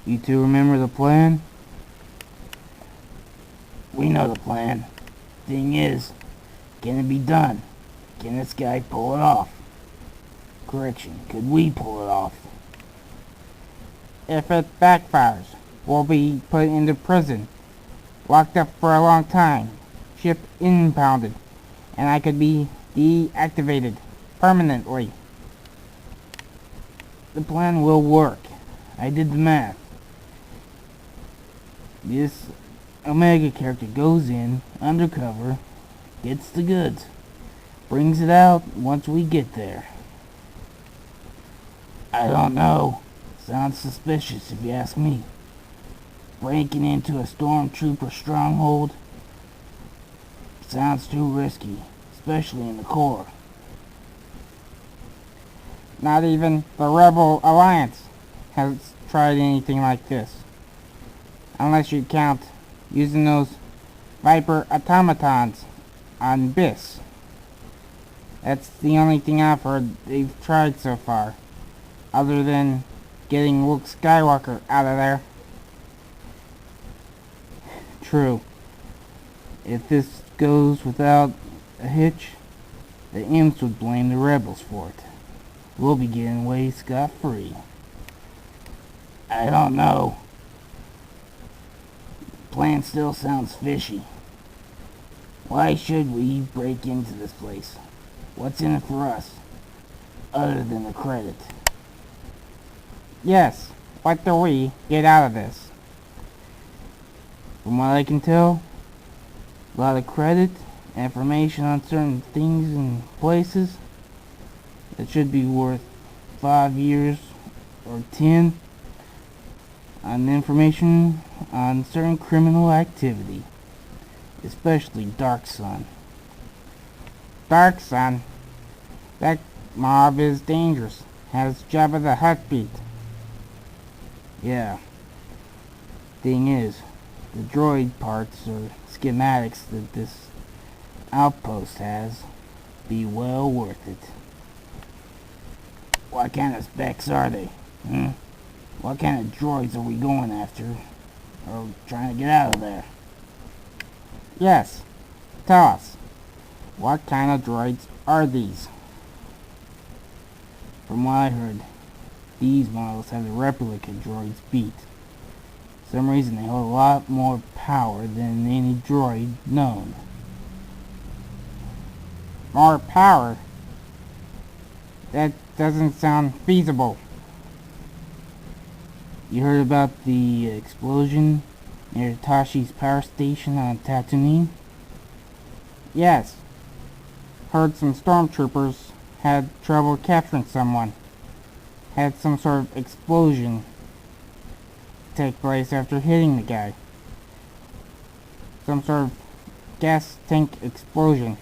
You two remember the plan? We know the plan. Thing is, can it be done? Can this guy pull it off? Correction, could we pull it off? If it backfires, we'll be put into prison, locked up for a long time, ship impounded, and I could be deactivated permanently. The plan will work. I did the math. This Omega character goes in, undercover, gets the goods, brings it out once we get there. I don't know. Sounds suspicious if you ask me. Breaking into a stormtrooper stronghold sounds too risky, especially in the core. Not even the Rebel Alliance has tried anything like this. Unless you count using those Viper automatons on Biss. That's the only thing I've heard they've tried so far. Other than getting Luke Skywalker out of there. True. If this goes without a hitch, the Imps would blame the rebels for it. We'll be getting away scot-free. I don't know. The plan still sounds fishy. Why should we break into this place? What's in it for us, other than the credit? Yes, what do we get out of this? From what I can tell, a lot of credit, information on certain things and places that should be worth 5 years or 10, on information on certain criminal activity, especially Dark Sun. Dark Sun? That mob is dangerous. Has Jabba the Hutt beat. Yeah. Thing is, the droid parts or schematics that this outpost has be well worth it. What kind of specs are they? What kind of droids are we going after? Or trying to get out of there? Yes. Tell us. What kind of droids are these? From what I heard, these models have the replica droids beat. For some reason they hold a lot more power than any droid known. More power? That doesn't sound feasible. You heard about the explosion near Tashi's power station on Tatooine? Yes. Heard some stormtroopers had trouble capturing someone. Had some sort of explosion take place after hitting the guy. Some sort of gas tank explosion.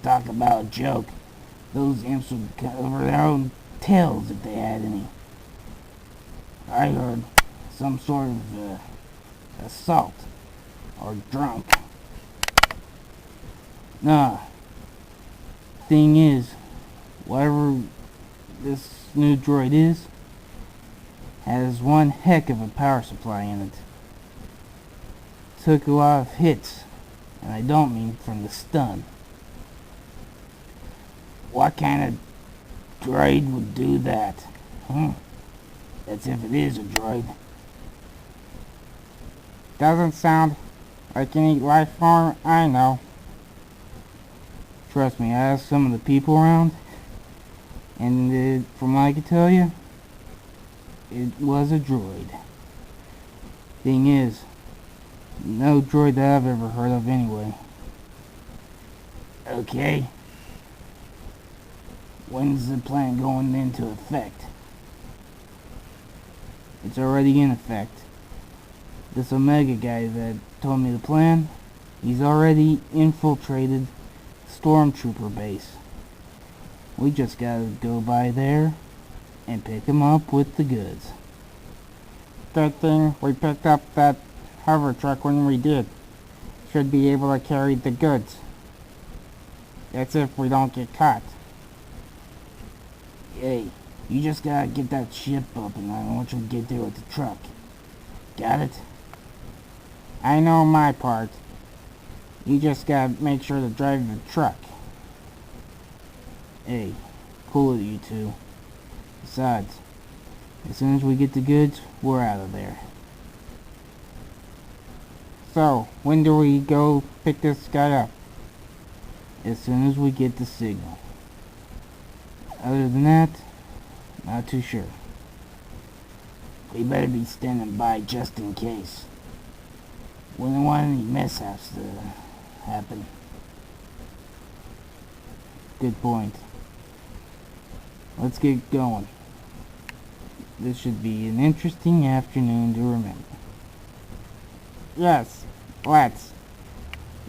Talk about a joke. Those imps would cover their own tails if they had any. I heard some sort of assault or drunk. Nah. Thing is, whatever this new droid is, has one heck of a power supply in it. Took a lot of hits, and I don't mean from the stun. What kind of droid would do that? That's if it is a droid. Doesn't sound like any life form I know. Trust me, I asked some of the people around, and from what I can tell you, it was a droid. Thing is, no droid that I've ever heard of anyway. Okay. When's the plan going into effect? It's already in effect. This Omega guy that told me the plan, he's already infiltrated Stormtrooper base. We just gotta go by there and pick him up with the goods. Good thing we picked up that hover truck when we did. Should be able to carry the goods. That's if we don't get caught. Hey, You just gotta get that ship up, and I want you to get there with the truck. Got it? I know my part. You just gotta make sure to drive the truck. Hey, cool it, you two. Besides, as soon as we get the goods, we're out of there. So, when do we go pick this guy up? As soon as we get the signal. Other than that, not too sure. We better be standing by just in case. Wouldn't want any mishaps to happen. Good point. Let's get going. This should be an interesting afternoon to remember. Yes, let's.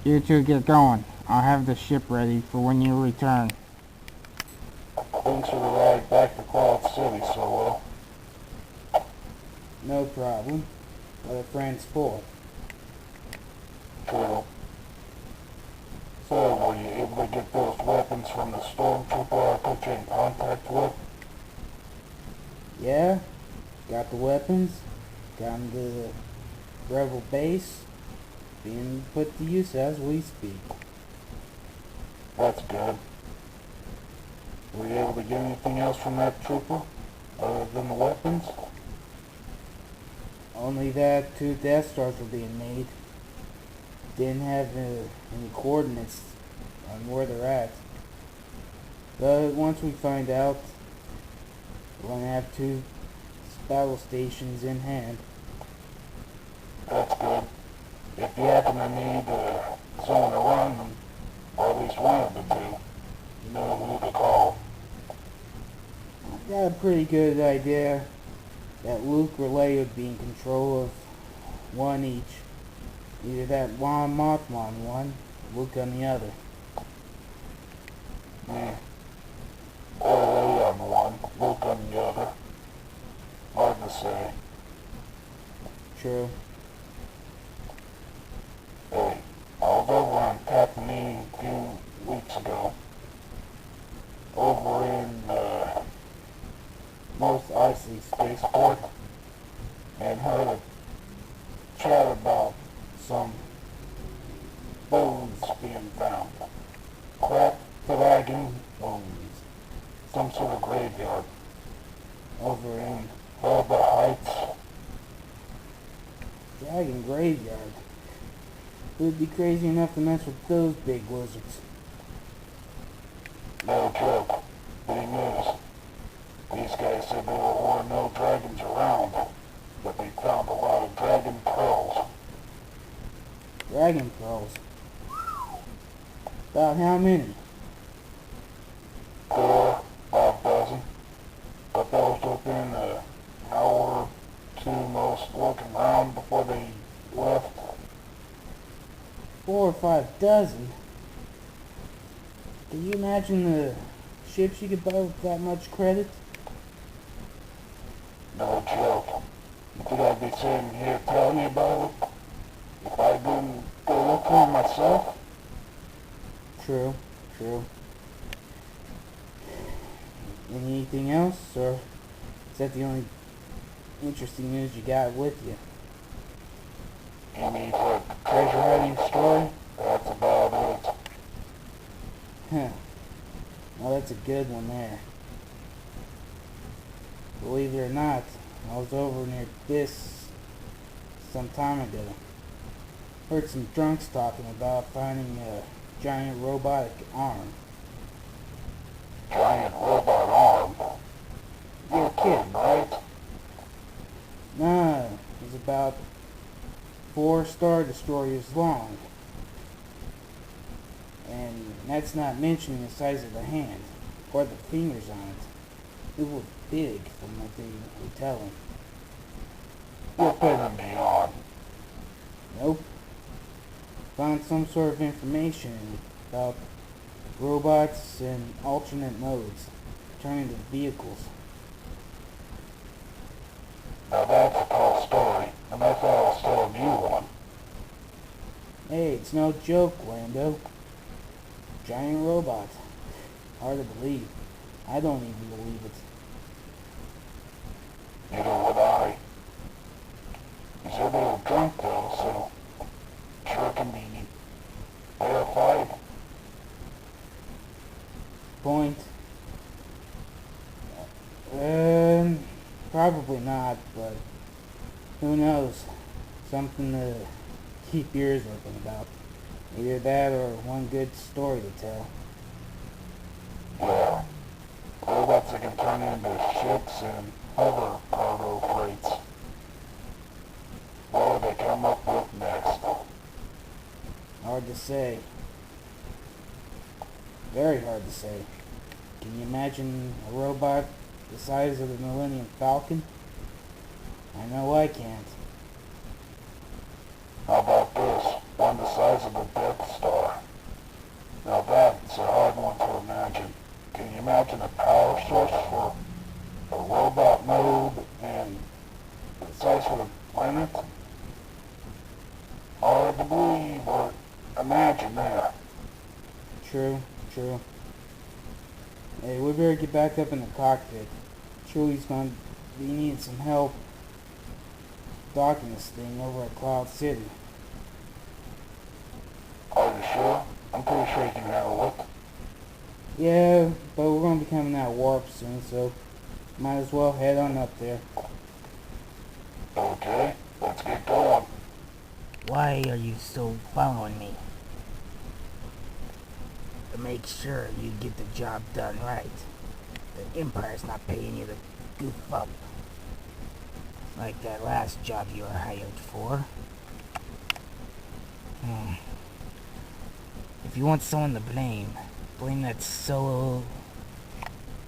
You two get going. I'll have the ship ready for when you return. Thanks for the ride back to Cloud City, Solo. No problem. What are friends for? True. So, were you able to get those weapons from the stormtrooper I put you in contact with? Yeah, got the weapons, got them to the rebel base, being put to use as we speak. That's good. Were you able to get anything else from that trooper, other than the weapons? Only that 2 Death Stars were being made. Didn't have any coordinates on where they're at. But once we find out, we're going to have 2 battle stations in hand. That's good. If you happen to need someone to run them, or at least one of the two, you know who to call. Got a pretty good idea that Luke or Leia would be in control of one each. Either that Mon Mothma on one, Luke on the other. Yeah. Or Leia on one, Luke on the other. Hard to say. True. Hey, I was over on Tatooine a few weeks ago. Over in, Mos Eisley Spaceport. And heard a chat about some bones being found. Cracked dragon bones. Some sort of graveyard. Over in Elba Heights. Dragon Graveyard. Who'd be crazy enough to mess with those big lizards? No joke. Big news. These guys said there were no dragons around, but they found a lot of dragon pearls. Dragon pearls. About how many? 4, 5 dozen. But that was within an hour or two most looking around before they left. 4 or 5 dozen? Can you imagine the ships you could buy with that much credit? No joke. You think I'd be sitting here telling you about it if I didn't go look for it myself? True, true. Anything else, or is that the only interesting news you got with you? You mean for a treasure hunting story? That's about it. Huh. Well, that's a good one there. Believe it or not, I was over near this some time ago. Heard some drunks talking about finding a giant robotic arm. Giant robot arm. You're kidding, right? Nah, it was about 4 Star Destroyers long. And that's not mentioning the size of the hand, or the fingers on it. It was big from what they were telling. You're putting me on. Nope. Found some sort of information about robots and alternate modes, turning to vehicles. Now that's a tall story, and I thought I was telling you one. Hey, it's no joke, Lando. Giant robots. Hard to believe. I don't even believe it. Hopefully not, but who knows? Something to keep your ears open about. Either that or one good story to tell. Yeah. Robots that can turn into ships and other cargo freights. What will they come up with next? Hard to say. Very hard to say. Can you imagine a robot the size of the Millennium Falcon? I know I can't. How about this? One the size of the Death Star. Now that's a hard one to imagine. Can you imagine a power source for a robot node and the size of the planet? Hard to believe or imagine that. True. Hey, we better get back up in the cockpit. Chewy's gonna be needing some help docking this thing over at Cloud City. Are you sure? I'm pretty sure you can have a look. Yeah, but we're gonna be coming out of warp soon, so might as well head on up there. Okay, let's get going. Why are you still following me? To make sure you get the job done right. The Empire's not paying you to goof up. Like that last job you were hired for. If you want someone to blame that Solo,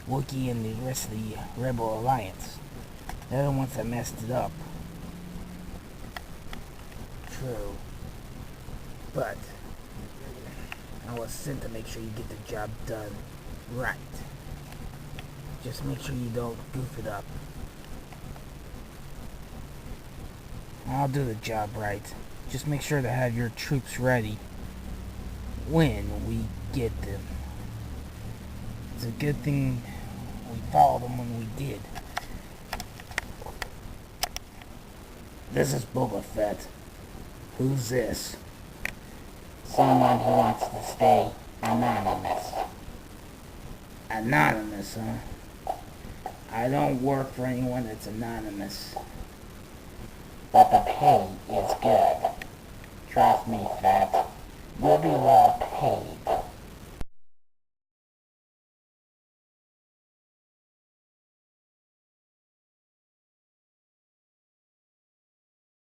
Wookiee, and the rest of the Rebel Alliance. They're the ones that messed it up. True. But I was sent to make sure you get the job done right. Just make sure you don't goof it up. I'll do the job right. Just make sure to have your troops ready when we get them. It's a good thing we followed them when we did. This is Boba Fett. Who's this? Someone who wants to stay anonymous. Anonymous, huh? I don't work for anyone that's anonymous. But the pay is good. Trust me, Fett. You'll be well paid.